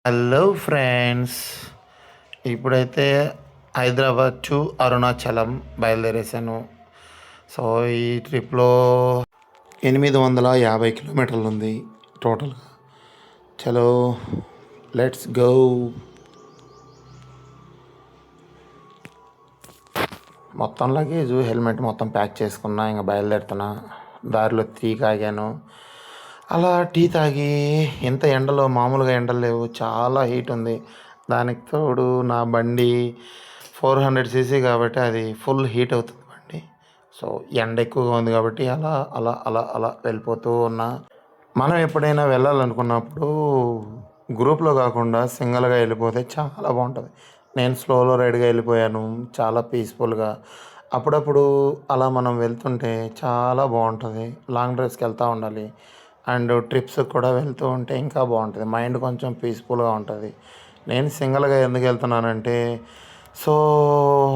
Hello friends. ఇప్పుడైతే Hyderabad to Arunachalam బయలుదేరేసాను. So ఈ ట్రిప్లో 850 కిలోమీటర్లు ఉంది టోటల్గా. చలో, లెట్స్ గో. మొత్తం లగేజ్ హెల్మెట్ మొత్తం ప్యాక్ చేసుకున్నా, ఇంకా బయలుదేరుతున్నా. దారిలో టీ తాగాను. అలా టీ తాగి ఎంత ఎండలో, మామూలుగా ఎండలు లేవు, చాలా హీట్ ఉంది. దానికి తోడు నా బండి 400 cc కాబట్టి అది ఫుల్ హీట్ అవుతుంది బండి. సో ఎండ ఎక్కువగా ఉంది కాబట్టి అలా అలా అలా అలా వెళ్ళిపోతూ ఉన్నా. మనం ఎప్పుడైనా వెళ్ళాలనుకున్నప్పుడు గ్రూప్లో కాకుండా సింగిల్గా వెళ్ళిపోతే చాలా బాగుంటుంది. నేను స్లోలో రైడ్గా వెళ్ళిపోయాను, చాలా పీస్ఫుల్గా. అప్పుడప్పుడు అలా మనం వెళ్తుంటే చాలా బాగుంటుంది. లాంగ్ డ్రైవ్స్కి వెళ్తూ ఉండాలి. అండ్ ట్రిప్స్ కూడా వెళ్తూ ఉంటే ఇంకా బాగుంటుంది, మైండ్ కొంచెం పీస్ఫుల్గా ఉంటుంది. నేను సింగిల్గా ఎందుకు వెళ్తున్నానంటే, సో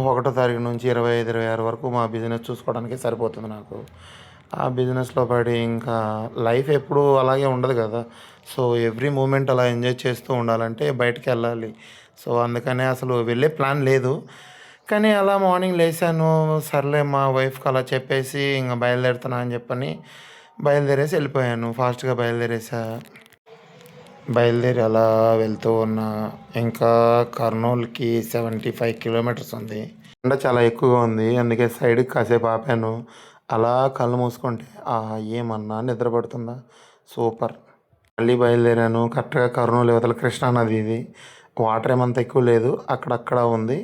1వ తారీఖు నుంచి 25, 26 వరకు మా బిజినెస్ చూసుకోవడానికి సరిపోతుంది నాకు. ఆ బిజినెస్లో పడి ఇంకా లైఫ్ ఎప్పుడూ అలాగే ఉండదు కదా. సో ఎవ్రీ మూమెంట్ అలా ఎంజాయ్ చేస్తూ ఉండాలంటే బయటికి వెళ్ళాలి. సో అందుకనే అసలు వెళ్ళే ప్లాన్ లేదు. కానీ అలా మార్నింగ్ లేచాను, సర్లే మా వైఫ్కి అలా చెప్పేసి ఇంకా బయలుదేరుతున్నా అని చెప్పని బయలుదేరేసి వెళ్ళిపోయాను. ఫాస్ట్గా బయలుదేరి అలా వెళ్తూ ఉన్నా. ఇంకా కర్నూలుకి 75 కిలోమీటర్స్ ఉంది. ఎండ చాలా ఎక్కువగా ఉంది, అందుకే సైడ్కి కాసేపు ఆపాను. అలా కళ్ళు మూసుకుంటే ఏమన్నా నిద్ర పడుతుందా, సూపర్. మళ్ళీ బయలుదేరాను. కరెక్ట్గా కర్నూలు యువతల కృష్ణానది ఇది. వాటర్ ఏమంత ఎక్కువ లేదు, అక్కడక్కడ ఉంది.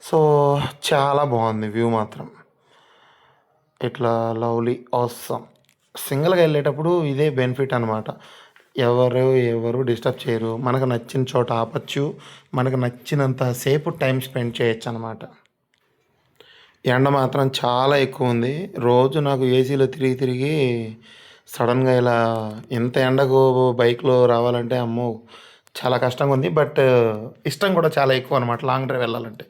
సో చాలా బాగుంది వ్యూ మాత్రం. ఇట్లా లవ్లీ ఆసమ్. సింగిల్గా వెళ్ళేటప్పుడు ఇదే బెనిఫిట్ అనమాట. ఎవరు డిస్టర్బ్ చేయరు. మనకు నచ్చిన చోట ఆపచ్చు, మనకు నచ్చినంత సేపు టైం స్పెండ్ చేయొచ్చు అనమాట. ఎండ మాత్రం చాలా ఎక్కువ ఉంది. రోజు నాకు ఏసీలో తిరిగి తిరిగి సడన్గా ఇలా ఇంత ఎండకు బైక్లో రావాలంటే అమ్మో చాలా కష్టంగా ఉంది. బట్ ఇష్టం కూడా చాలా ఎక్కువ అనమాట లాంగ్ డ్రైవ్ వెళ్ళాలంటే.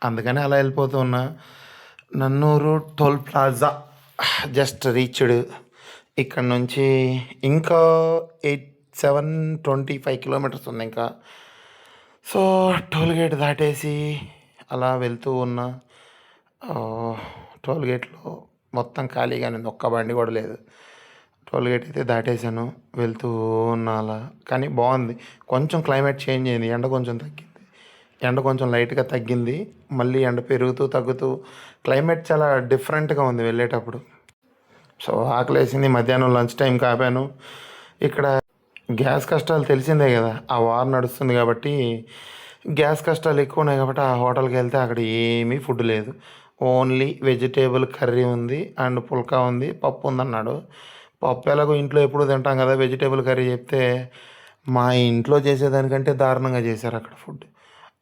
అందుకని అలా వెళ్ళిపోతూ ఉన్నా. నన్నూరు టోల్ ప్లాజా జస్ట్ రీచ్డ్. ఇక్కడ నుంచి ఇంకా 725 కిలోమీటర్స్ ఉంది ఇంకా. సో టోల్ గేట్ దాటేసి అలా వెళ్తూ ఉన్నా. టోల్ గేట్లో మొత్తం ఖాళీగానే ఉంది, ఒక్క బండి కూడా లేదు. టోల్ గేట్ అయితే దాటేసాను, వెళ్తూ ఉన్నా అలా. కానీ బాగుంది. కొంచెం క్లైమేట్ చేంజ్ అయింది, ఎండ కొంచెం తగ్గింది. ఎండ కొంచెం లైట్గా తగ్గింది, మళ్ళీ ఎండ పెరుగుతూ తగ్గుతూ క్లైమేట్ చాలా డిఫరెంట్గా ఉంది వెళ్ళేటప్పుడు. సో ఆకలేసింది, మధ్యాహ్నం లంచ్ టైంకి ఆపాను. ఇక్కడ గ్యాస్ కష్టాలు తెలిసిందే కదా, ఆ వార్ నడుస్తుంది కాబట్టి గ్యాస్ కష్టాలు ఎక్కువ ఉన్నాయి కాబట్టి ఆ హోటల్కి వెళ్తే అక్కడ ఏమీ ఫుడ్ లేదు. ఓన్లీ వెజిటేబుల్ కర్రీ ఉంది అండ్ పుల్కా ఉంది, పప్పు ఉందన్నాడు. పప్పు ఎలాగో ఇంట్లో ఎప్పుడు తింటాం కదా, వెజిటేబుల్ కర్రీ చెప్తే మా ఇంట్లో చేసేదానికంటే దారుణంగా చేశారు అక్కడ ఫుడ్.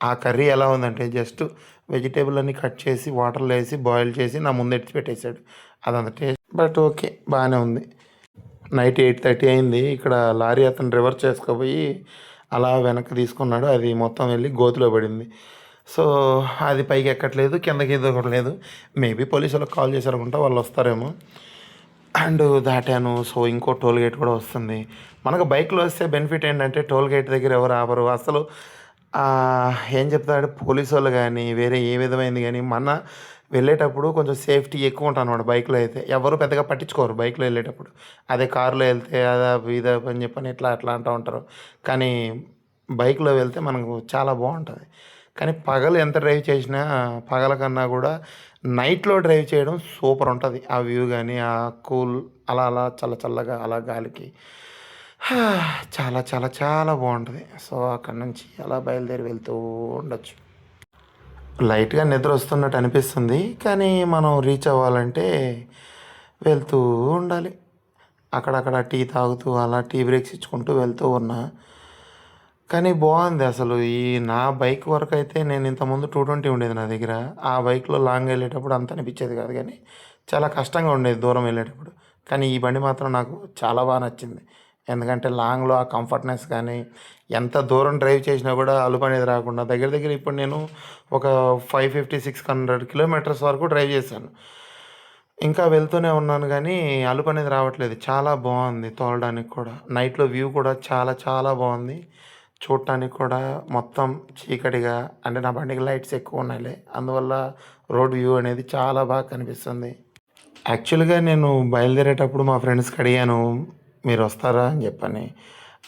ఆ కర్రీ ఎలా ఉందంటే జస్ట్ వెజిటేబుల్ అన్నీ కట్ చేసి వాటర్లో వేసి బాయిల్ చేసి నా ముందు ఎత్తి పెట్టేశాడు. అదంత టేస్ట్, బట్ ఓకే బాగానే ఉంది. నైట్ 8:30 అయింది. ఇక్కడ లారీ అతను రివర్స్ చేసుకోపోయి అలా వెనక్కి తీసుకున్నాడు, అది మొత్తం వెళ్ళి గోతిలో పడింది. సో అది పైకి ఎక్కట్లేదు, కిందకి ఎదగట్లేదు. మేబీ పోలీసు వాళ్ళకి కాల్ చేశారనుకుంటా, వాళ్ళు వస్తారేమో. అండ్ దాటాను. సో ఇంకో టోల్ గేట్ కూడా వస్తుంది. మనకు బైక్లో వస్తే బెనిఫిట్ ఏంటంటే టోల్ గేట్ దగ్గర ఎవరు ఆపరు అసలు. ఏం చెప్తాడు పోలీసు వాళ్ళు కానీ వేరే ఏ విధమైనది కానీ, మన వెళ్ళేటప్పుడు కొంచెం సేఫ్టీ ఎక్కువ ఉంటుంది అనమాట. బైక్లో అయితే ఎవరు పెద్దగా పట్టించుకోరు బైక్లో వెళ్ళేటప్పుడు. అదే కారులో వెళ్తే అదా ఇదా అని చెప్పని ఇట్లా అట్లా అంటూ ఉంటారు. కానీ బైక్లో వెళ్తే మనకు చాలా బాగుంటుంది. కానీ పగలు ఎంత డ్రైవ్ చేసినా, పగల కన్నా కూడా నైట్లో డ్రైవ్ చేయడం సూపర్ ఉంటుంది. ఆ వ్యూ కానీ ఆ కూల్ అలా అలా చల్ల చల్లగా అలా గాలికి చాలా చాలా చాలా బాగుంటుంది. సో అక్కడ నుంచి అలా బయలుదేరి వెళ్తూ ఉండొచ్చు. లైట్గా నిద్ర వస్తున్నట్టు అనిపిస్తుంది, కానీ మనం రీచ్ అవ్వాలంటే వెళ్తూ ఉండాలి. అక్కడక్కడ టీ తాగుతూ అలా టీ బ్రేక్స్ ఇచ్చుకుంటూ వెళ్తూ ఉన్నా. కానీ బాగుంది అసలు. నా బైక్ వరకు అయితే నేను ఇంతకుముందు 220 ఉండేది నా దగ్గర. ఆ బైక్లో లాంగ్ వెళ్ళేటప్పుడు అంత అనిపించేది కాదు, కానీ చాలా కష్టంగా ఉండేది దూరం వెళ్ళేటప్పుడు. కానీ ఈ బండి మాత్రం నాకు చాలా బాగా నచ్చింది. ఎందుకంటే లాంగ్లో ఆ కంఫర్ట్నెస్ కానీ, ఎంత దూరం డ్రైవ్ చేసినా కూడా అలుపు అనేది రాకుండా, దగ్గర దగ్గర ఇప్పుడు నేను ఒక 550, 600 కిలోమీటర్స్ వరకు డ్రైవ్ చేశాను. ఇంకా వెళ్తూనే ఉన్నాను కానీ అలుపు అనేది రావట్లేదు. చాలా బాగుంది తోలడానికి కూడా. నైట్లో వ్యూ కూడా చాలా చాలా బాగుంది. చూడటానికి కూడా మొత్తం చీకటిగా, అంటే నా బండికి లైట్స్ ఎక్కువ ఉన్నాయిలే, అందువల్ల రోడ్ వ్యూ అనేది చాలా బాగా కనిపిస్తుంది. యాక్చువల్గా నేను బయలుదేరేటప్పుడు మా ఫ్రెండ్స్కి అడిగాను, మీరు వస్తారా అని చెప్పని.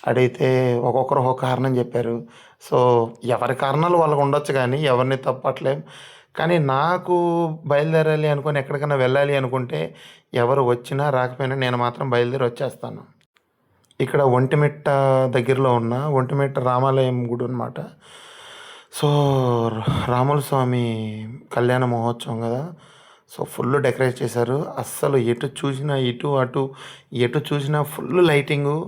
అడిగితే ఒక్కొక్కరు ఒక్కొక్క కారణం చెప్పారు. సో ఎవరి కారణాలు వాళ్ళకు ఉండొచ్చు, కానీ ఎవరిని తప్పట్లేం. కానీ నాకు బయలుదేరాలి అనుకొని ఎక్కడికైనా వెళ్ళాలి అనుకుంటే ఎవరు వచ్చినా రాకపోయినా నేను మాత్రం బయలుదేరి వచ్చేస్తాను. ఇక్కడ ఒంటిమిట్ట దగ్గరలో ఉన్న ఒంటిమిట్ట రామాలయం గుడి అనమాట. సో రాముల స్వామి కళ్యాణ మహోత్సవం కదా. సో ఫుల్ డెకరేట్ చేశారు. అస్సలు ఎటు చూసినా ఇటు అటు ఎటు చూసినా ఫుల్ లైటింగు,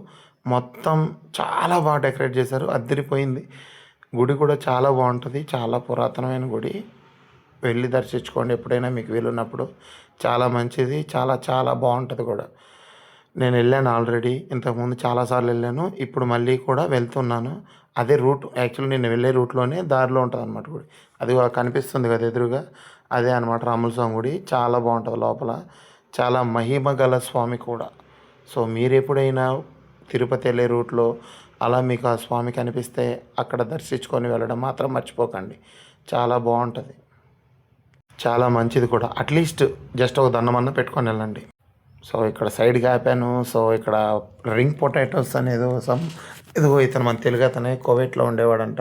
మొత్తం చాలా బాగా డెకరేట్ చేశారు. అద్దరిపోయింది. గుడి కూడా చాలా బాగుంటుంది. చాలా పురాతనమైన గుడి. వెళ్ళి దర్శించుకోండి ఎప్పుడైనా మీకు వీలున్నప్పుడు. చాలా మంచిది. చాలా చాలా బాగుంటుంది కూడా. నేను వెళ్ళాను ఆల్రెడీ, ఇంతకుముందు చాలాసార్లు వెళ్ళాను. ఇప్పుడు మళ్ళీ కూడా వెళ్తున్నాను. అదే రూట్, యాక్చువల్లీ నేను వెళ్ళే రూట్లోనే దారిలో ఉంటుంది అనమాట గుడి. అది కనిపిస్తుంది కదా ఎదురుగా, అదే అనమాట రాముల స్వామి గుడి. చాలా బాగుంటుంది లోపల. చాలా మహిమ గల స్వామి కూడా. సో మీరు ఎప్పుడైనా తిరుపతి వెళ్ళే రూట్లో అలా మీకు ఆ స్వామి కనిపిస్తే అక్కడ దర్శించుకొని వెళ్ళడం మాత్రం మర్చిపోకండి. చాలా బాగుంటుంది, చాలా మంచిది కూడా. అట్లీస్ట్ జస్ట్ ఒక దండమన్నా పెట్టుకొని వెళ్ళండి. సో ఇక్కడ సైడ్కి ఆపాను. సో ఇక్కడ రింగ్ పొటాటోస్ అనేది ఇదిగో ఇతను మన తెలుగు అతనే, కోవేట్లో ఉండేవాడంట.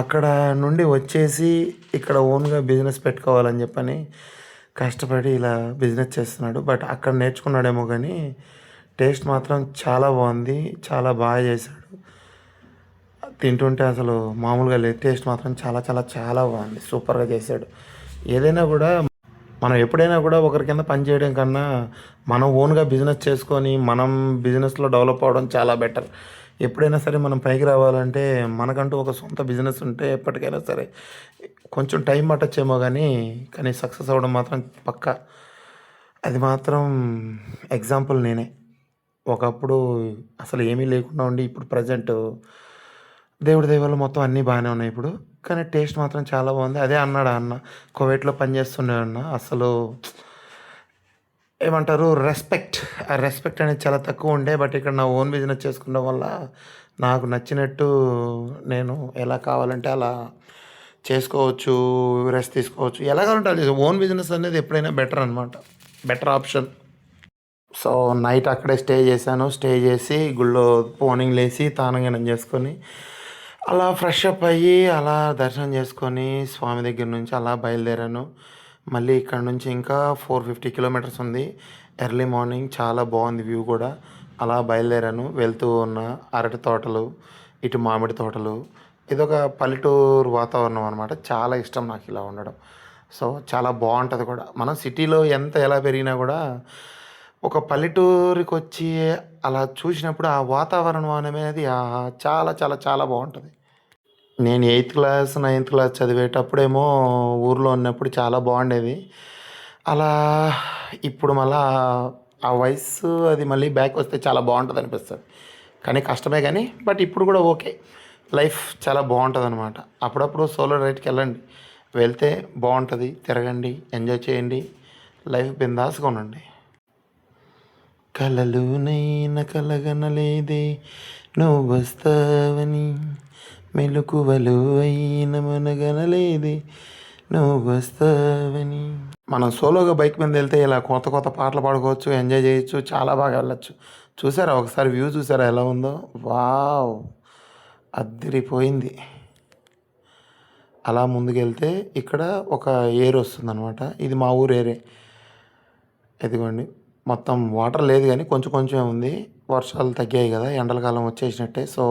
అక్కడ నుండి వచ్చేసి ఇక్కడ ఓన్గా బిజినెస్ పెట్టుకోవాలని చెప్పని కష్టపడి ఇలా బిజినెస్ చేస్తున్నాడు. బట్ అక్కడ నేర్చుకున్నాడేమో కానీ టేస్ట్ మాత్రం చాలా బాగుంది. చాలా బాగా చేశాడు. తింటుంటే అసలు మామూలుగా లేదు. టేస్ట్ మాత్రం చాలా చాలా చాలా బాగుంది. సూపర్గా చేశాడు. ఏదైనా కూడా మనం ఎప్పుడైనా కూడా ఒకరి కింద పని చేయడం కన్నా మనం ఓన్గా బిజినెస్ చేసుకొని మనం బిజినెస్లో డెవలప్ అవ్వడం చాలా బెటర్. ఎప్పుడైనా సరే మనం పైకి రావాలంటే మనకంటూ ఒక సొంత బిజినెస్ ఉంటే ఎప్పటికైనా సరే కొంచెం టైం పట్టచ్చేమో కానీ సక్సెస్ అవ్వడం మాత్రం పక్కా. అది మాత్రం ఎగ్జాంపుల్ నేనే. ఒకప్పుడు అసలు ఏమీ లేకుండా ఉండి ఇప్పుడు ప్రజెంట్ దేవుడి దయ వల్ల మొత్తం అన్నీ బాగానే ఉన్నాయి ఇప్పుడు. కానీ టేస్ట్ మాత్రం చాలా బాగుంది. అదే అన్నాడు అన్న, కువైట్లో పనిచేస్తుండే అన్న, అసలు ఏమంటారు రెస్పెక్ట్, ఆ రెస్పెక్ట్ అనేది చాలా తక్కువ ఉండే. బట్ ఇక్కడ నా ఓన్ బిజినెస్ చేసుకోవడం వల్ల నాకు నచ్చినట్టు నేను ఎలా కావాలంటే అలా చేసుకోవచ్చు, రెస్ట్ తీసుకోవచ్చు, ఎలా కావాలంటే అలా ఓన్ బిజినెస్ అనేది ఎప్పుడైనా బెటర్ అనమాట, బెటర్ ఆప్షన్. సో నైట్ అక్కడే స్టే చేశాను. స్టే చేసి గుళ్ళో మార్నింగ్ లేచి తానంగనం చేసుకొని అలా ఫ్రెష్ అప్ అయ్యి అలా దర్శనం చేసుకొని స్వామి దగ్గర నుంచి అలా బయలుదేరాను. మళ్ళీ ఇక్కడ నుంచి ఇంకా 450 కిలోమీటర్స్ ఉంది. ఎర్లీ మార్నింగ్ చాలా బాగుంది వ్యూ కూడా. అలా బయలుదేరాను. వెళ్తూ ఉన్న అరటి తోటలు, ఇటు మామిడి తోటలు, ఇదొక పల్లెటూరు వాతావరణం అనమాట. చాలా ఇష్టం నాకు ఇలా ఉండడం. సో చాలా బాగుంటుంది కూడా. మనం సిటీలో ఎంత ఎలా పెరిగినా కూడా ఒక పల్లెటూరికి వచ్చి అలా చూసినప్పుడు ఆ వాతావరణం అనేది చాలా చాలా చాలా బాగుంటుంది. నేను 8th క్లాస్ 9th క్లాస్ చదివేటప్పుడేమో ఊర్లో ఉన్నప్పుడు చాలా బాగుండేది. అలా ఇప్పుడు మళ్ళా ఆ వయసు అది మళ్ళీ బ్యాక్ వస్తే చాలా బాగుంటుంది అనిపిస్తుంది. కానీ కష్టమే కానీ, బట్ ఇప్పుడు కూడా ఓకే. లైఫ్ చాలా బాగుంటుంది అనమాట. అప్పుడప్పుడు సోలో రైడ్కి వెళ్ళండి, వెళ్తే బాగుంటుంది. తిరగండి, ఎంజాయ్ చేయండి, లైఫ్ బిందాస్గా ఉండండి. కలలోనైనా కలగనలేదే నువ్వు వస్తావని, మెలకువలో అయిన మనగనలేదే నువ్వు వస్తావని. మనం సోలోగా బైక్ మీద వెళ్తే ఇలా కొత్త కొత్త పాటలు పాడుకోవచ్చు, ఎంజాయ్ చేయొచ్చు, చాలా బాగా వెళ్ళచ్చు. చూసారా ఒకసారి వ్యూ చూసారా ఎలా ఉందో? వావ్, అద్దరిపోయింది. అలా ముందుకెళ్తే ఇక్కడ ఒక ఏరు వస్తుందన్నమాట. ఇది మా ఊరు ఏరే. ఇదిగోండి, మొత్తం వాటర్ లేదు కానీ కొంచెం కొంచెం ఉంది. వర్షాలు తగ్గాయి కదా, ఎండల కాలం వచ్చేసినట్టే. సో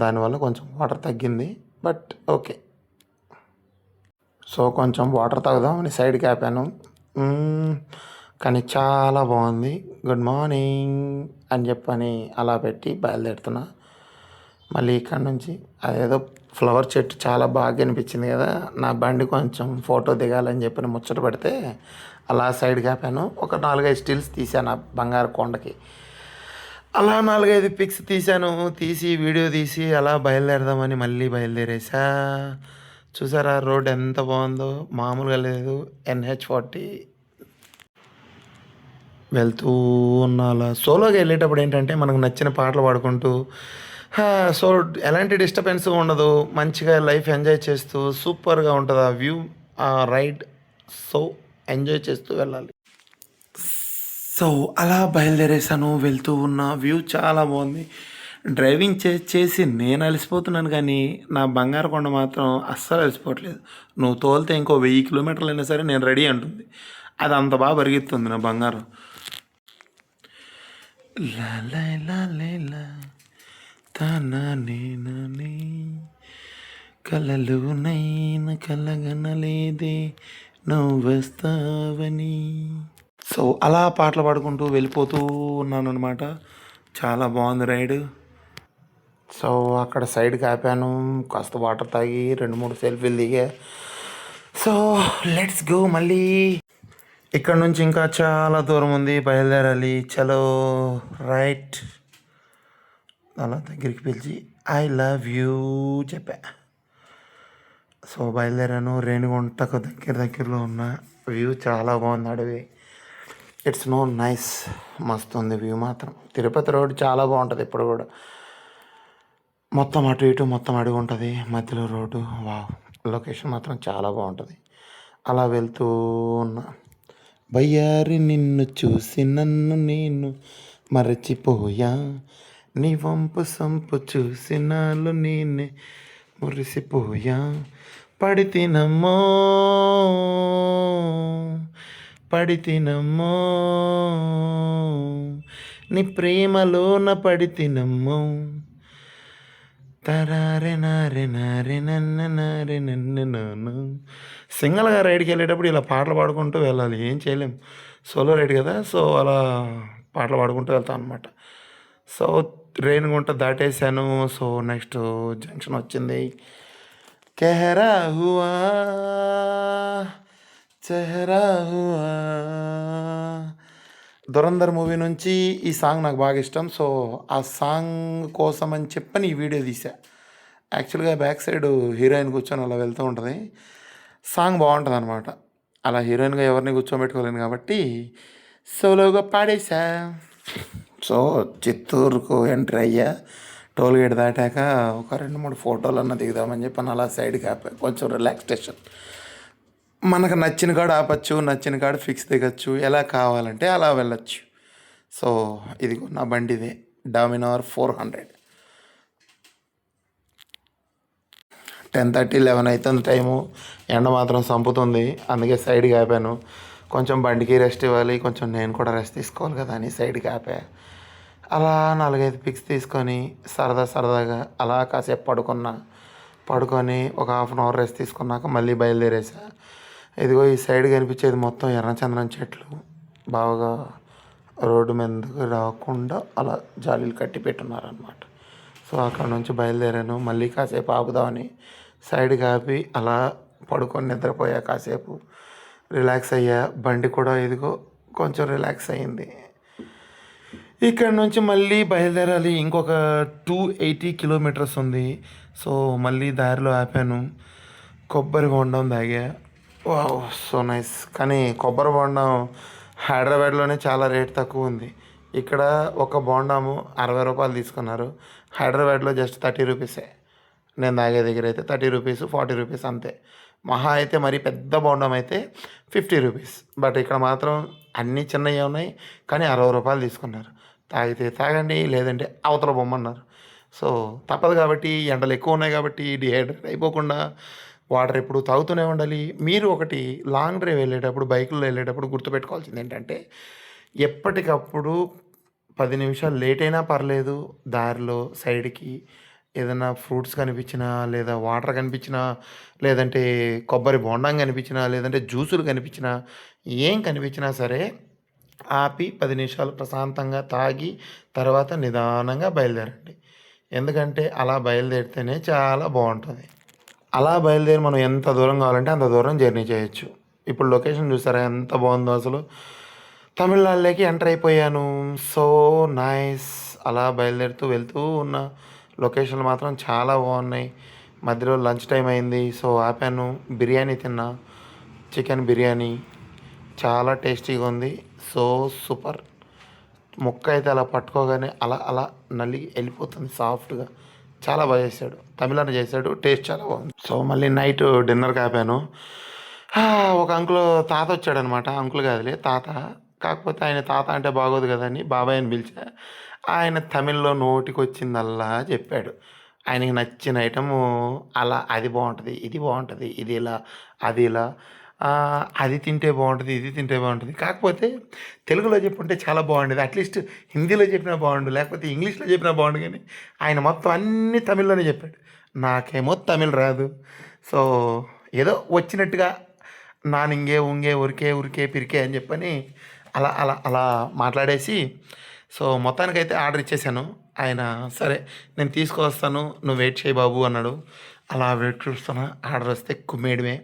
దానివల్ల కొంచెం వాటర్ తగ్గింది, బట్ ఓకే. సో కొంచెం వాటర్ తాగుదామని సైడ్కి ఆపాను. కానీ చాలా బాగుంది. గుడ్ మార్నింగ్ అని చెప్పని అలా పెట్టి బయలుదేరుతున్నా. మళ్ళీ ఇక్కడ నుంచి అదేదో ఫ్లవర్ చెట్టు చాలా బాగా అనిపించింది కదా, నా బండి కొంచెం ఫోటో దిగాలని చెప్పని ముచ్చట పెడితే అలా సైడ్కి ఆపాను. ఒక 4-5 స్టిల్స్ తీసాను ఆ బంగారు కొండకి. అలా 4-5 పిక్స్ తీసాను. తీసి వీడియో తీసి అలా బయలుదేరదామని మళ్ళీ బయలుదేరేసా. చూసారా రోడ్ ఎంత బాగుందో, మామూలుగా లేదు. NH40 వెళ్తూ ఉన్న అలా సోలోగా వెళ్ళేటప్పుడు ఏంటంటే మనకు నచ్చిన పాటలు పాడుకుంటూ సో ఎలాంటి డిస్టర్బెన్స్ ఉండదు, మంచిగా లైఫ్ ఎంజాయ్ చేస్తూ సూపర్గా ఉంటుంది ఆ వ్యూ, ఆ రైడ్. సో ఎంజాయ్ చేస్తూ వెళ్ళాలి. సో అలా బయలుదేరేసాను, వెళ్తూ ఉన్న వ్యూ చాలా బాగుంది. డ్రైవింగ్ చేసి నేను అలసిపోతున్నాను కానీ నా బంగారు కొండ మాత్రం అస్సలు అలసిపోవట్లేదు. నువ్వు తోలితే ఇంకో 1000 కిలోమీటర్లు అయినా సరే నేను రెడీ అంటుంది. అది అంత బాగా పరిగెత్తుంది నా బంగారం. లా లా లా లే లా తానా నేనని కలలు నైన కలగనలేదే నువ్వు వస్తావని. సో అలా పాటలు పాడుకుంటూ వెళ్ళిపోతూ ఉన్నాను అనమాట. చాలా బాగుంది రైడ్. సో అక్కడ సైడ్కి ఆపాను, కాస్త వాటర్ తాగి 2-3 సెల్ఫీలు దిగా. So let's go. మళ్ళీ ఇక్కడ నుంచి ఇంకా చాలా దూరం ఉంది, బయలుదేరాలి. చలో రైట్. అలా దగ్గరికి పిలిచి ఐ లవ్ యూ చెప్పా. సో బయలుదేరాను. రేణిగుంటకు దగ్గరలో ఉన్న వ్యూ చాలా బాగుంది. అడవి, ఇట్స్ నో నైస్, మస్తు ఉంది వ్యూ మాత్రం. తిరుపతి రోడ్ చాలా బాగుంటుంది ఇప్పుడు కూడా. మొత్తం అటు ఇటు మొత్తం అడుగు ఉంటుంది, మధ్యలో రోడ్డు. వావ్, లొకేషన్ మాత్రం చాలా బాగుంటుంది. అలా వెళ్తూ ఉన్నా. బయ్యారి నిన్ను చూసి నన్ను నేను మరచిపోయా, నీ వంపు సంపు చూసి నాలో నేనే మురిసిపోయా. పడితినమ్మో పడితినమ్మో నీ ప్రేమలోన పడితినమ్మో. తరారే నారే నారే నన్న నారే నన్ను నాను. సింగల్గా రైడ్కి వెళ్ళేటప్పుడు ఇలా పాటలు పాడుకుంటూ వెళ్ళాలి, ఏం చేయలేం. సోలో రైడ్ కదా, సో అలా పాటలు పాడుకుంటూ వెళ్తాం అనమాట. సో రేణిగుంట దాటేసాను. సో నెక్స్ట్ జంక్షన్ వచ్చింది. కెహరా హువా చెహరా హువా. ధురంధర్ మూవీ నుంచి ఈ సాంగ్ నాకు బాగా ఇష్టం. సో ఆ సాంగ్ కోసం అని చెప్పని ఈ వీడియో తీసా. యాక్చువల్గా బ్యాక్ సైడ్ హీరోయిన్ కూర్చొని అలా వెళ్తూ ఉంటుంది. సాంగ్ బాగుంటుంది అనమాట. అలా హీరోయిన్గా ఎవరిని కూర్చోబెట్టుకోలేను కాబట్టి సోలోగా పాడేసా. సో చిత్తూరుకు ఎంటర్ అయ్యా. టోల్ గేట్ దాటాక ఒక 2-3 ఫోటోలు అన్న దిగుదామని చెప్పి అలా సైడ్కి ఆపా, కొంచెం రిలాక్సేషన్. మనకు నచ్చిన కాడ ఆపచ్చు, నచ్చిన కాడ ఫిక్స్ దిగచ్చు, ఎలా కావాలంటే అలా వెళ్ళచ్చు. సో ఇదిగో నా బండి ఇదే, డామినార్ 400. 10:30, 11 అవుతుంది టైము. ఎండ మాత్రం సంపుతుంది, అందుకే సైడ్కి ఆపాను. కొంచెం బండికి రెస్ట్ ఇవ్వాలి, కొంచెం నేను కూడా రెస్ట్ తీసుకోవాలి కదా అని సైడ్కి ఆపా. అలా 4-5 పిక్స్ తీసుకొని సరదాగా అలా కాసేపు పడుకొని ఒక హాఫ్ అన్ అవర్ రెస్ట్ తీసుకున్నాక మళ్ళీ బయలుదేరేసా. ఇదిగో ఈ సైడ్ కనిపించేది మొత్తం ఎర్రచందనం చెట్లు, బాగా రోడ్డు మీదకి రాకుండా అలా జాలీలు కట్టి పెట్టున్నారనమాట. సో అక్కడ నుంచి బయలుదేరాను. మళ్ళీ కాసేపు ఆపుదామని సైడ్కి ఆపి అలా పడుకొని నిద్రపోయా, కాసేపు రిలాక్స్ అయ్యా. బండి కూడా ఇదిగో కొంచెం రిలాక్స్ అయ్యింది. ఇక్కడ నుంచి మళ్ళీ బయలుదేరాలి, ఇంకొక 280 కిలోమీటర్స్ ఉంది. సో మళ్ళీ దారిలో ఆపాను, కొబ్బరి బొండం తాగా. Wow, so nice. కానీ కొబ్బరి బొండం హైదరాబాద్లోనే చాలా రేట్ తక్కువ ఉంది. ఇక్కడ ఒక బోండాము 60 రూపాయలు తీసుకున్నారు. హైదరాబాద్లో జస్ట్ 30 రూపీసే. నేను తాగే దగ్గర అయితే 30 రూపీస్, 40 రూపీస్ అంతే. మహా అయితే మరి పెద్ద బోండం అయితే 50 రూపీస్. బట్ ఇక్కడ మాత్రం అన్నీ చిన్నవి ఉన్నాయి కానీ 60 రూపాయలు తీసుకున్నారు. తాగితే తాగండి, లేదంటే అవతల బొమ్మన్నారు. సో తప్పదు కాబట్టి, ఎండలు ఎక్కువ ఉన్నాయి కాబట్టి డిహైడ్రేట్ అయిపోకుండా వాటర్ ఎప్పుడు తాగుతూనే ఉండాలి. మీరు ఒకటి లాంగ్ డ్రైవ్ వెళ్ళేటప్పుడు, బైకుల్లో వెళ్ళేటప్పుడు గుర్తుపెట్టుకోవాల్సింది ఏంటంటే, ఎప్పటికప్పుడు 10 నిమిషాలు లేట్ అయినా పర్లేదు, దారిలో సైడ్కి ఏదైనా ఫ్రూట్స్ కనిపించినా, లేదా వాటర్ కనిపించినా, లేదంటే కొబ్బరి బొండం కనిపించినా, లేదంటే జ్యూసులు కనిపించినా, ఏం కనిపించినా సరే ఆపి 10 నిమిషాలు ప్రశాంతంగా తాగి తర్వాత నిదానంగా బయలుదేరండి. ఎందుకంటే అలా బయలుదేరితేనే చాలా బాగుంటుంది. అలా బయలుదేరి మనం ఎంత దూరం కావాలంటే అంత దూరం జర్నీ చేయొచ్చు. ఇప్పుడు లొకేషన్ చూసారా ఎంత బాగుందో అసలు. తమిళనాడులోకి ఎంటర్ అయిపోయాను. So nice. అలా బయలుదేరుతూ వెళ్తూ ఉన్న లొకేషన్లు మాత్రం చాలా బాగున్నాయి. మధ్యలో లంచ్ టైం అయింది, సో ఆపాను. బిర్యానీ తిన్నా, చికెన్ బిర్యానీ చాలా టేస్టీగా ఉంది. So super. ముక్క అయితే అలా పట్టుకోగానే అలా అలా నలిగి వెళ్ళిపోతుంది సాఫ్ట్గా. చాలా బాగా చేశాడు, తమిళన చేశాడు, టేస్ట్ చాలా బాగుంది. సో మళ్ళీ నైట్ డిన్నర్కి ఆపాను. ఒక అంకుల్ తాత వచ్చాడనమాట, అంకుల్ కాదులే తాత. కాకపోతే ఆయన తాత అంటే బాగోదు కదని బాబాయ్ అని పిలిచా. ఆయన తమిళ్లో నోటికి వచ్చిందల్లా చెప్పాడు. ఆయనకి నచ్చిన ఐటము అలా అది బాగుంటుంది, ఇది బాగుంటుంది, ఇది ఇలా, అది ఇలా, అది తింటే బాగుంటుంది, ఇది తింటే బాగుంటుంది. కాకపోతే తెలుగులో చెప్పుంటే చాలా బాగుండేది, అట్లీస్ట్ హిందీలో చెప్పినా బాగుండు, లేకపోతే ఇంగ్లీష్లో చెప్పినా బాగుండు. కానీ ఆయన మొత్తం అన్నీ తమిళ్లోనే చెప్పాడు. నాకేమో తమిళ్ రాదు. సో ఏదో వచ్చినట్టుగా నానింగే ఉంగే ఉరికే ఉరికే పిరికే అని చెప్పని అలా అలా అలా మాట్లాడేసి, సో మొత్తానికైతే ఆర్డర్ ఇచ్చేసాను. ఆయన సరే నేను తీసుకొస్తాను, నువ్వు వెయిట్ చేయి బాబు అన్నాడు. అలా వెయిట్ చూస్తున్నా, ఆర్డర్ వస్తే కుమ్మేయడమే.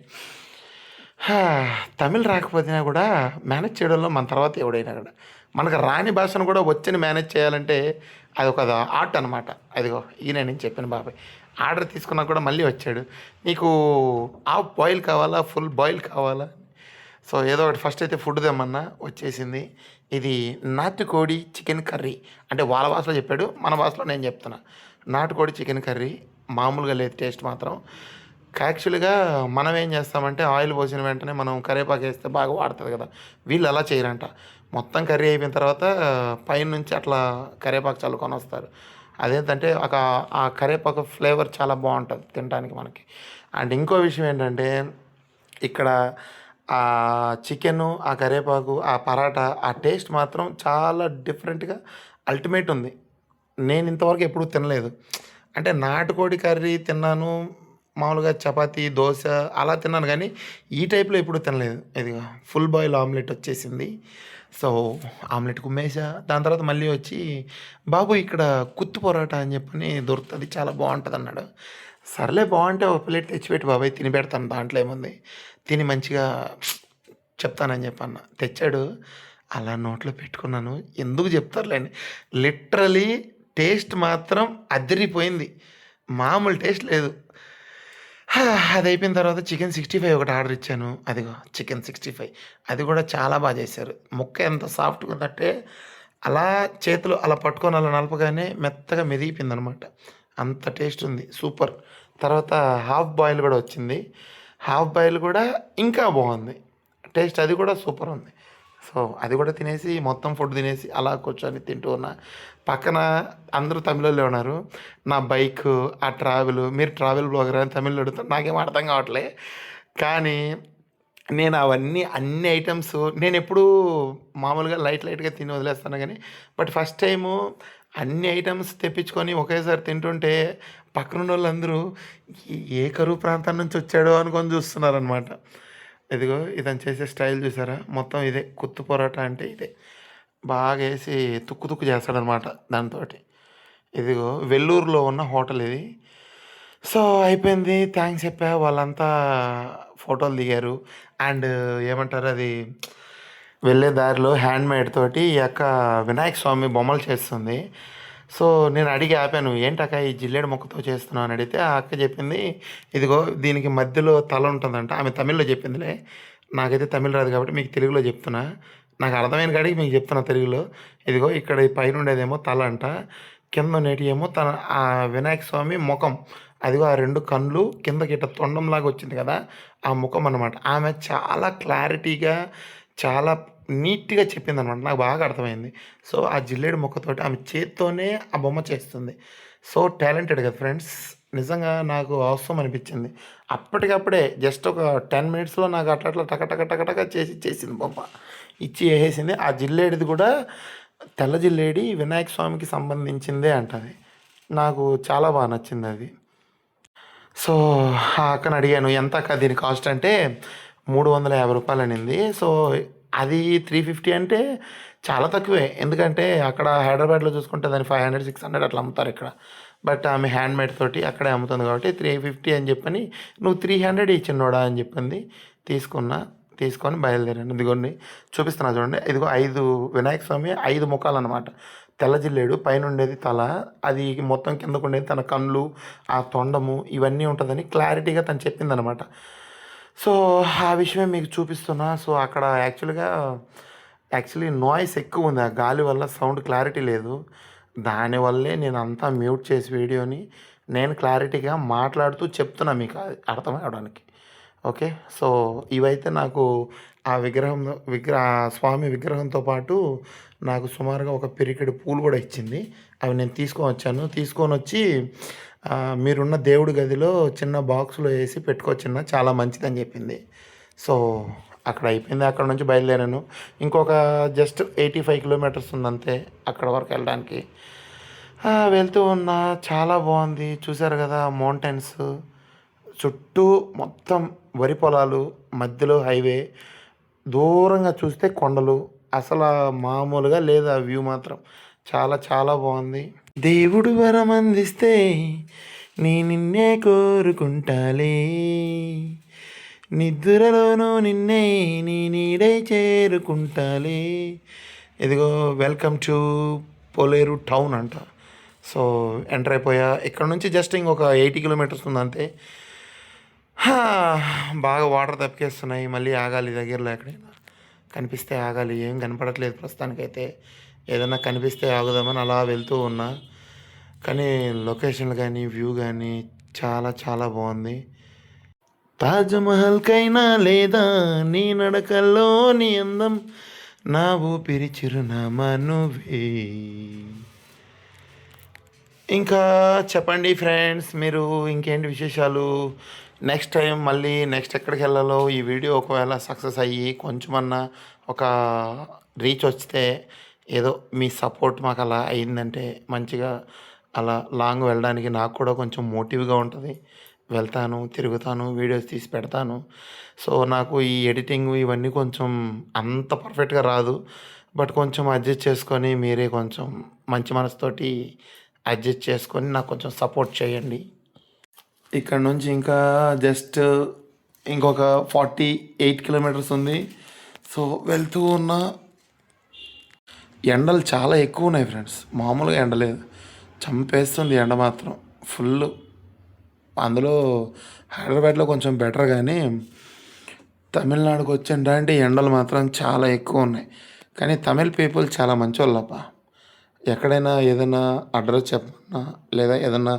తమిళ్ రాకపోయినా కూడా మేనేజ్ చేయడంలో మన తర్వాత ఎవడైనా కూడా, మనకు రాని భాషను కూడా వచ్చని మేనేజ్ చేయాలంటే అది ఒక ఆర్ట్ అనమాట. అదిగో ఈయన నేను చెప్పిన బాబాయ్ ఆర్డర్ తీసుకున్నా కూడా మళ్ళీ వచ్చాడు. నీకు హాఫ్ బాయిల్ కావాలా, ఫుల్ బాయిల్ కావాలా? సో ఏదో ఒకటి ఫస్ట్ అయితే ఫుడ్ తెమ్మన్నా, వచ్చేసింది. ఇది నాటుకోడి చికెన్ కర్రీ. అంటే వాళ్ళ భాషలో చెప్పాడు, మన భాషలో నేను చెప్తున్నా. నాటుకోడి చికెన్ కర్రీ మామూలుగా లేదు, టేస్ట్ మాత్రం. యాక్చువల్గా మనం ఏం చేస్తామంటే ఆయిల్ పోసిన వెంటనే మనం కరివేపాకు వేస్తే బాగా వాడుతుంది కదా, వీళ్ళు అలా చేయరంట. మొత్తం కర్రీ అయిపోయిన తర్వాత పైన నుంచి అట్లా కరివేపాకు చల్లుకొని వస్తారు. అదేంటంటే ఆ కరివేపాకు ఫ్లేవర్ చాలా బాగుంటుంది తినడానికి మనకి. అండ్ ఇంకో విషయం ఏంటంటే ఇక్కడ ఆ చికెను, ఆ కరివేపాకు, ఆ పరాటా, ఆ టేస్ట్ మాత్రం చాలా డిఫరెంట్గా అల్టిమేట్ ఉంది. నేను ఇంతవరకు ఎప్పుడూ తినలేదు. అంటే నాటుకోడి కర్రీ తిన్నాను, మామూలుగా చపాతీ, దోశ అలా తిన్నాను, కానీ ఈ టైప్లో ఎప్పుడు తినలేదు. ఇదిగో ఫుల్ బాయిల్ ఆమ్లెట్ వచ్చేసింది. సో ఆమ్లెట్ కుమ్మేసా. దాని తర్వాత మళ్ళీ వచ్చి బాబు ఇక్కడ కుత్తు పొరాటా అని చెప్పని దొరుకుతుంది, చాలా బాగుంటుంది అన్నాడు. సర్లే బాగుంటే ఒక ప్లేట్ తెచ్చిపెట్టి బాబాయ్ తిని పెడతాను, దాంట్లో ఏముంది, తిని మంచిగా చెప్తానని చెప్పన్న. తెచ్చాడు, అలా నోట్లో పెట్టుకున్నాను. ఎందుకు చెప్తారులేండి, లిటరలీ టేస్ట్ మాత్రం అదిరిపోయింది, మామూలు టేస్ట్ లేదు. అది అయిపోయిన తర్వాత చికెన్ 65 ఒకటి ఆర్డర్ ఇచ్చాను. అదిగో చికెన్ 65, అది కూడా చాలా బాగా చేశారు. ముక్క ఎంత సాఫ్ట్గా ఉందంటే అలా చేతులు అలా పట్టుకొని అలా నలపగానే మెత్తగా మెదిగిపోయిందనమాట, అంత టేస్ట్ ఉంది, సూపర్. తర్వాత హాఫ్ బాయిల్ కూడా వచ్చింది. హాఫ్ బాయిల్ కూడా ఇంకా బాగుంది టేస్ట్, అది కూడా సూపర్ ఉంది. సో అది కూడా తినేసి మొత్తం ఫుడ్ తినేసి అలా కూర్చొని తింటూ ఉన్నా. పక్కన అందరూ తమిళోళ్ళే ఉన్నారు. నా బైక్, ఆ ట్రావెల్, మీరు ట్రావెల్ బ్లాగర్ అని తమిళ్లో అడుగుతారు, నాకేం అర్థం కావట్లే. కానీ నేను అవన్నీ అన్ని ఐటమ్స్ నేను ఎప్పుడూ మామూలుగా లైట్గా తిని వదిలేస్తాను. కానీ బట్ ఫస్ట్ టైము అన్ని ఐటమ్స్ తెప్పించుకొని ఒకేసారి తింటుంటే పక్కనున్న వాళ్ళందరూ ఏ కరువు ప్రాంతం నుంచి వచ్చాడో అనుకొని చూస్తున్నారనమాట. ఇదిగో ఇతను చేసే స్టైల్ చూసారా, మొత్తం ఇదే కుత్తు పొరాటా అంటే ఇదే, బాగా వేసి తుక్కు తుక్కు చేస్తాడనమాట దాంతో. ఇదిగో వెల్లూరులో ఉన్న హోటల్ ఇది. సో అయిపోయింది, థ్యాంక్స్ చెప్పా. వాళ్ళంతా ఫోటోలు దిగారు. అండ్ ఏమంటారు అది, వెళ్ళే దారిలో హ్యాండ్మేడ్ తోటి ఈ అక్క వినాయక స్వామి బొమ్మలు చేస్తుంది. సో నేను అడిగి ఆపాను, ఏంటక్క ఈ జిల్లేడు మొక్కతో చేస్తున్నావు అని అడిగితే ఆ అక్క చెప్పింది, ఇదిగో దీనికి మధ్యలో తల ఉంటుందంట. ఆమె తమిళ్లో చెప్పిందిలే, నాకైతే తమిళ్ రాదు కాబట్టి మీకు తెలుగులో చెప్తున్నా, నాకు అర్థమైన కాడికి మీకు చెప్తున్నా తెలుగులో. ఇదిగో ఇక్కడ ఈ పైన ఉండేదేమో తల అంట, కింద ఉండేటివేమో ఆ వినాయక స్వామి ముఖం. అదిగో ఆ రెండు కళ్ళు కిందకి ఇట్లా తొండంలాగా వచ్చింది కదా, ఆ ముఖం అనమాట. ఆమె చాలా క్లారిటీగా చాలా నీట్గా చెప్పింది అనమాట, నాకు బాగా అర్థమైంది. సో ఆ జిల్లేడు మొక్కతోటి ఆమె చేత్తోనే ఆ బొమ్మ చేస్తుంది. సో టాలెంటెడ్ కదా ఫ్రెండ్స్, నిజంగా నాకు అవసరం అనిపించింది. అప్పటికప్పుడే జస్ట్ ఒక 10 మినిట్స్లో నాకు అట్లా అట్లా టక టక టక చేసి ఇచ్చేసింది బొమ్మ, ఇచ్చి వేసేసింది. ఆ జిల్లేడిది కూడా తెల్ల జిల్లేడి వినాయక స్వామికి సంబంధించిందే అంటది. నాకు చాలా బాగా నచ్చింది అది. సో ఆ అక్కని అడిగాను, ఎంత అక్క దీని కాస్ట్ అంటే 350 రూపాయలు అనింది. సో అది 350 అంటే చాలా తక్కువే, ఎందుకంటే అక్కడ హైదరాబాద్లో చూసుకుంటే దాన్ని 500 600 అట్లా అమ్ముతారు ఇక్కడ. బట్ ఆమె హ్యాండ్మేడ్ తోటి అక్కడే అమ్ముతుంది కాబట్టి 350 అని చెప్పని, నువ్వు 300 ఇచ్చినోడా అని చెప్పింది. తీసుకొని బయలుదేరాను. ఇదిగోండి చూపిస్తున్నా చూడండి, ఇదిగో 5 వినాయక స్వామి 5 ముఖాలు అనమాట. తెల్ల జిల్లేడు పైన ఉండేది తల, అది మొత్తం కిందకు ఉండేది తన కళ్ళు, ఆ తొండము, ఇవన్నీ ఉంటుందని క్లారిటీగా తను చెప్పిందనమాట. సో ఆ విషయమే మీకు చూపిస్తున్నా. సో అక్కడ యాక్చువల్గా యాక్చువల్లీ నాయిస్ ఎక్కువ ఉంది. ఆ గాలి వల్ల సౌండ్ క్లారిటీ లేదు. దానివల్లే నేను అంతా మ్యూట్ చేసి వీడియోని నేను క్లారిటీగా మాట్లాడుతూ చెప్తున్నా మీకు అది అర్థం అవ్వడానికి. ఓకే. సో, ఇవైతే నాకు ఆ స్వామి విగ్రహంతో పాటు నాకు సుమారుగా ఒక పిరికెడు పూలు కూడా ఇచ్చింది. అవి నేను తీసుకొనొచ్చాను. తీసుకొనొచ్చి మీరున్న దేవుడి గదిలో చిన్న బాక్స్‌లో ఏసి పెట్టుకోవచ్చన్నా చాలా మంచిదని చెప్పింది. సో, అక్కడ అయిపోయింది. అక్కడ నుంచి బయలుదేరాను. ఇంకొక జస్ట్ 85 కిలోమీటర్స్ ఉందంతే అక్కడ వరకు వెళ్ళడానికి. వెళ్తూ ఉన్నా చాలా బాగుంది. చూసారు కదా మౌంటైన్స్ చుట్టూ మొత్తం వరి పొలాలు, మధ్యలో హైవే, దూరంగా చూస్తే కొండలు. అసలు మామూలుగా లేదు ఆ వ్యూ మాత్రం. చాలా చాలా బాగుంది. దేవుడు వరం అందిస్తే నిన్నే కోరుకుంటాలే, నిద్రలోనూ నిన్నే నీ నీడై చేరుకుంటాలే. ఇదిగో వెల్కమ్ టు పొలేరు టౌన్ అంట. సో ఎంటర్ అయిపోయా. ఇక్కడ నుంచి జస్ట్ ఇంకొక 80 కిలోమీటర్స్ ఉందంతే. బాగా వాటర్ తప్పికేస్తున్నాయి. మళ్ళీ ఆగాలి దగ్గరలో ఎక్కడైనా కనిపిస్తే ఆగాలి. ఏం కనపడట్లేదు ప్రస్తుతానికైతే. ఏదన్నా కనిపిస్తే ఆగుదామని అలా వెళ్తూ ఉన్నా. కానీ లొకేషన్లు కానీ వ్యూ కానీ చాలా చాలా బాగుంది. తాజ్‌మహల్‌కైనా లేదా నీ నడకల్లో నీ అందం, నా ఊపిరి చిరునామా నువ్వే. ఇంకా చెప్పండి ఫ్రెండ్స్, మీరు ఇంకేంటి విశేషాలు? నెక్స్ట్ టైం మళ్ళీ నెక్స్ట్ ఎక్కడికి వెళ్ళాలో ఈ వీడియో ఒకవేళ సక్సెస్ అయ్యి కొంచెమన్నా ఒక రీచ్ వస్తే, ఏదో మీ సపోర్ట్ మాకు అలా అయిందంటే మంచిగా అలా లాంగ్ వెళ్ళడానికి నాకు కూడా కొంచెం మోటివ్గా ఉంటుంది. వెళ్తాను, తిరుగుతాను, వీడియోస్ తీసి పెడతాను. సో నాకు ఈ ఎడిటింగ్ ఇవన్నీ కొంచెం అంత పర్ఫెక్ట్గా రాదు. బట్ కొంచెం అడ్జస్ట్ చేసుకొని మీరే కొంచెం మంచి మనసుతోటి అడ్జస్ట్ చేసుకొని నాకు కొంచెం సపోర్ట్ చేయండి. ఇక్కడ నుంచి ఇంకా జస్ట్ ఇంకొక 48 కిలోమీటర్స్ ఉంది. సో వెళ్తూ ఉన్న ఎండలు చాలా ఎక్కువ ఉన్నాయి ఫ్రెండ్స్. మామూలుగా ఎండ లేదు, చంపేస్తుంది ఎండ మాత్రం ఫుల్. అందులో హైదరాబాద్లో కొంచెం బెటర్, కానీ తమిళనాడుకు వచ్చేంటే ఎండలు మాత్రం చాలా ఎక్కువ ఉన్నాయి. కానీ తమిళ్ పీపుల్ చాలా మంచోళ్ళప్ప. ఎక్కడైనా ఏదైనా అడ్రస్ చెప్పన్నా లేదా ఏదన్నా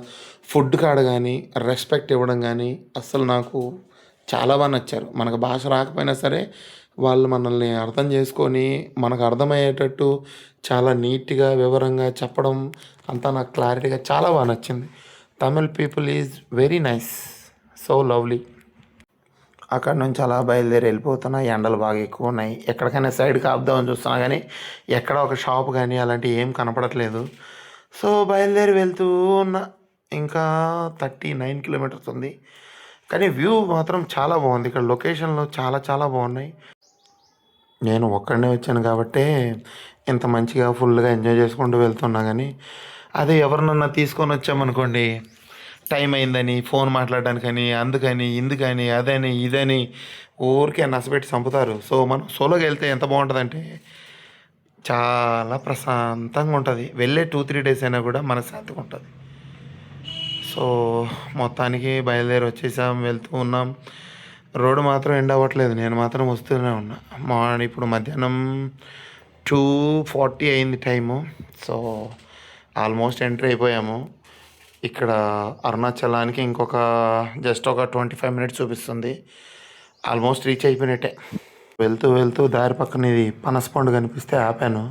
ఫుడ్ కాడ కానీ రెస్పెక్ట్ ఇవ్వడం కానీ అస్సలు నాకు చాలా బాగా నచ్చారు. మనకు భాష రాకపోయినా సరే వాళ్ళు మనల్ని అర్థం చేసుకొని మనకు అర్థమయ్యేటట్టు చాలా నీట్గా వివరంగా చెప్పడం అంతా నాకు క్లారిటీగా చాలా బాగా నచ్చింది. Tamil people is very nice, so lovely. అక్కడ నుంచి అలా బయలుదేరి వెళ్ళిపోతున్నా. ఎండలు బాగా ఎక్కువ ఉన్నాయి. ఎక్కడికైనా సైడ్కి ఆపుదామని చూస్తున్నా కానీ ఎక్కడ ఒక షాప్ కానీ అలాంటివి ఏం కనపడట్లేదు. సో బయలుదేరి వెళ్తూ ఉన్నా. ఇంకా 39 కిలోమీటర్స్ ఉంది. కానీ వ్యూ మాత్రం చాలా బాగుంది. ఇక్కడ లొకేషన్లు చాలా చాలా బాగున్నాయి. నేను ఒక్కడనే వచ్చాను కాబట్టే ఇంత మంచిగా ఫుల్గా ఎంజాయ్ చేసుకుంటూ వెళ్తున్నా. కానీ అదే ఎవరినన్నా తీసుకొని వచ్చామనుకోండి, టైం అయిందని ఫోన్ మాట్లాడడానికని అందుకని ఇందుకని అదని ఇదని ఊరికే నసపెట్టి చంపుతారు. సో మనం సోలోగా వెళ్తే ఎంత బాగుంటుందంటే చాలా ప్రశాంతంగా ఉంటుంది. వెళ్ళే 2-3 డేస్ అయినా కూడా మనశ్శాంతిగా ఉంటుంది. సో మొత్తానికి బయలుదేరి వచ్చేసాం, వెళ్తూ ఉన్నాం. రోడ్డు మాత్రం ఎండ్ అవ్వట్లేదు. నేను మాత్రం వస్తూనే ఉన్నా. ఇప్పుడు మధ్యాహ్నం 2:40 అయింది టైము. సో ఆల్మోస్ట్ ఎంట్రీ అయిపోయాము. ఇక్కడ అరుణాచలానికి ఇంకొక జస్ట్ ఒక 25 మినిట్స్ చూపిస్తుంది. ఆల్మోస్ట్ రీచ్ అయిపోయినట్టే. వెళ్తూ వెళ్తూ దారి పక్కన ఇది పనసపండు కనిపిస్తే ఆపాను.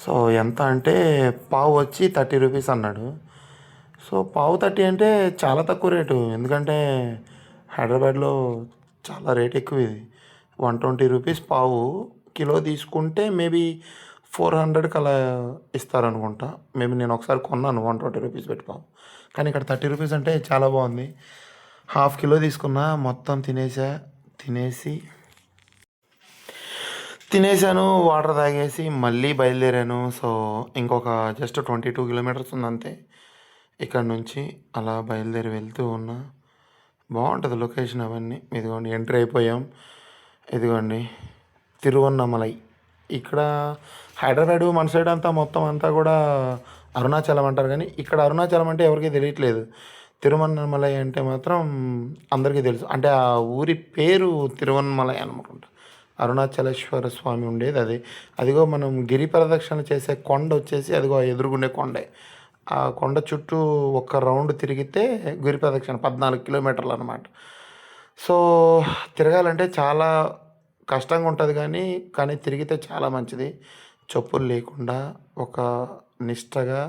సో ఎంత అంటే పావు వచ్చి 30 రూపీస్ అన్నాడు. సో పావు 30 అంటే చాలా తక్కువ రేటు. ఎందుకంటే హైదరాబాద్లో చాలా రేట్ ఎక్కువ ఇది. 120 రూపీస్ పావు. కిలో తీసుకుంటే మేబీ 400కి అలా ఇస్తారనుకుంటా. మేబీ నేను ఒకసారి కొన్నాను 120 రూపీస్ పెట్టి పావు. కానీ ఇక్కడ 30 రూపీస్ అంటే చాలా బాగుంది. హాఫ్ కిలో తీసుకున్నా, మొత్తం తినేసాను, వాటర్ తాగేసి మళ్ళీ బయలుదేరాను. సో ఇంకొక జస్ట్ 22 కిలోమీటర్స్ ఉందంతే. ఇక్కడ నుంచి అలా బయలుదేరి వెళ్తూ ఉన్నా. బాగుంటుంది లొకేషన్ అవన్నీ. ఇదిగోండి ఎంట్రీ అయిపోయాం. ఇదిగోండి తిరువన్నమలై. ఇక్కడ హైదరాబాదు మన సైడ్ అంతా మొత్తం అంతా కూడా అరుణాచలం అంటారు. కానీ ఇక్కడ అరుణాచలం అంటే ఎవరికీ తెలియట్లేదు. తిరువన్నమలై అంటే మాత్రం అందరికీ తెలుసు. అంటే ఆ ఊరి పేరు తిరువన్నమలై అనుకుంటా. అరుణాచలేశ్వర స్వామి ఉండేది అదే. అదిగో మనం గిరి ప్రదక్షిణ చేసే కొండ వచ్చేసి అదిగో ఆ ఎదురుగుండే కొండే. ఆ కొండ చుట్టూ ఒక రౌండ్ తిరిగితే గిరి ప్రదక్షిణ 14 కిలోమీటర్లు అనమాట. సో తిరగాలంటే చాలా కష్టంగా ఉంటుంది కానీ తిరిగితే చాలా మంచిది. చెప్పులు లేకుండా ఒక నిష్టగా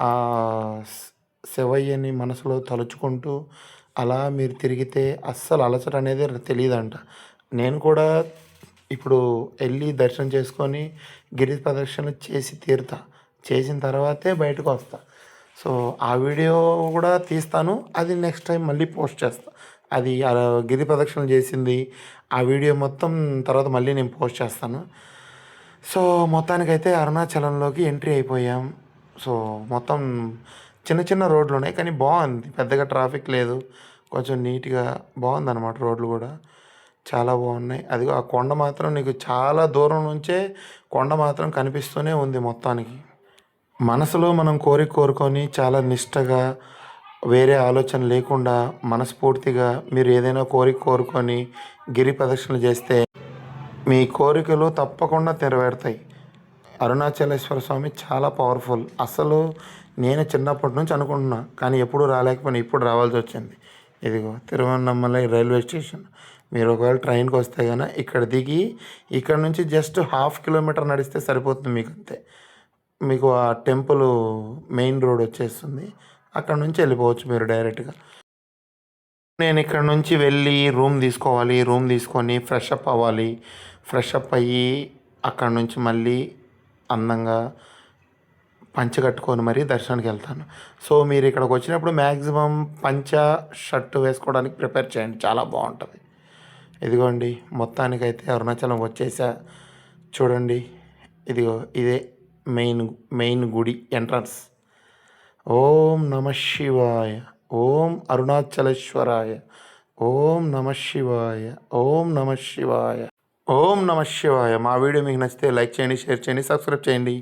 ఆ శివయ్యని మనసులో తలుచుకుంటూ అలా మీరు తిరిగితే అస్సలు అలసట అనేది తెలీదంట. నేను కూడా ఇప్పుడు వెళ్ళి దర్శనం చేసుకొని గిరి ప్రదక్షిణ చేసి తీరుతా. చేసిన తర్వాతే బయటకు వస్తా. సో ఆ వీడియో కూడా తీస్తాను. అది నెక్స్ట్ టైం మళ్ళీ పోస్ట్ చేస్తా. అది గిరి ప్రదక్షిణ చేసింది ఆ వీడియో మొత్తం తర్వాత మళ్ళీ నేను పోస్ట్ చేస్తాను. సో మొత్తానికైతే అరుణాచలంలోకి ఎంట్రీ అయిపోయాం. సో మొత్తం చిన్న చిన్న రోడ్లు ఉన్నాయి కానీ బాగుంది. పెద్దగా ట్రాఫిక్ లేదు. కొంచెం నీట్గా బాగుందన్నమాట. రోడ్లు కూడా చాలా బాగున్నాయి. అదిగో ఆ కొండ మాత్రం నీకు చాలా దూరం నుంచే కొండ మాత్రం కనిపిస్తూనే ఉంది మొత్తానికి. మనసులో మనం కోరుకొని చాలా నిష్టగా వేరే ఆలోచన లేకుండా మనస్ఫూర్తిగా మీరు ఏదైనా కోరుకొని గిరి ప్రదక్షిణ చేస్తే మీ కోరికలు తప్పకుండా నెరవేరుతాయి. అరుణాచలేశ్వర స్వామి చాలా పవర్ఫుల్. అసలు నేను చిన్నప్పటి నుంచి అనుకుంటున్నా కానీ ఎప్పుడూ రాలేకపోయినా ఇప్పుడు రావాల్సి వచ్చింది. ఇదిగో తిరువన్నమలై రైల్వే స్టేషన్. మీరు ఒకవేళ ట్రైన్కి వస్తే కనుక ఇక్కడ దిగి ఇక్కడ నుంచి జస్ట్ 1/2 కిలోమీటర్ నడిస్తే సరిపోతుంది మీకు అంతే. మీకు ఆ టెంపుల్ మెయిన్ రోడ్ వచ్చేస్తుంది. అక్కడ నుంచి వెళ్ళిపోవచ్చు మీరు డైరెక్ట్గా. నేను ఇక్కడ నుంచి వెళ్ళి రూమ్ తీసుకోవాలి. రూమ్ తీసుకొని ఫ్రెష్ అప్ అవ్వాలి. ఫ్రెష్ అప్ అయ్యి అక్కడ నుంచి మళ్ళీ అందంగా పంచ కట్టుకొని మరీ దర్శనానికి వెళ్తాను. సో మీరు ఇక్కడికి వచ్చినప్పుడు మ్యాక్సిమం పంచ షర్టు వేసుకోవడానికి ప్రిపేర్ చేయండి. చాలా బాగుంటుంది. ఇదిగోండి మొత్తానికైతే అరుణాచలం వచ్చేసా. చూడండి ఇదిగో ఇదే మెయిన్ గుడి ఎంట్రన్స్. ఓం నమ శివాయ. ఓం అరుణాచలేశ్వరాయ. ఓం నమ శివాయ. ఓం నమ శివాయ. ఓం నమ శివాయ. మా వీడియో మీకు నచ్చితే లైక్ చేయండి, షేర్ చేయండి, సబ్స్క్రైబ్ చేయండి.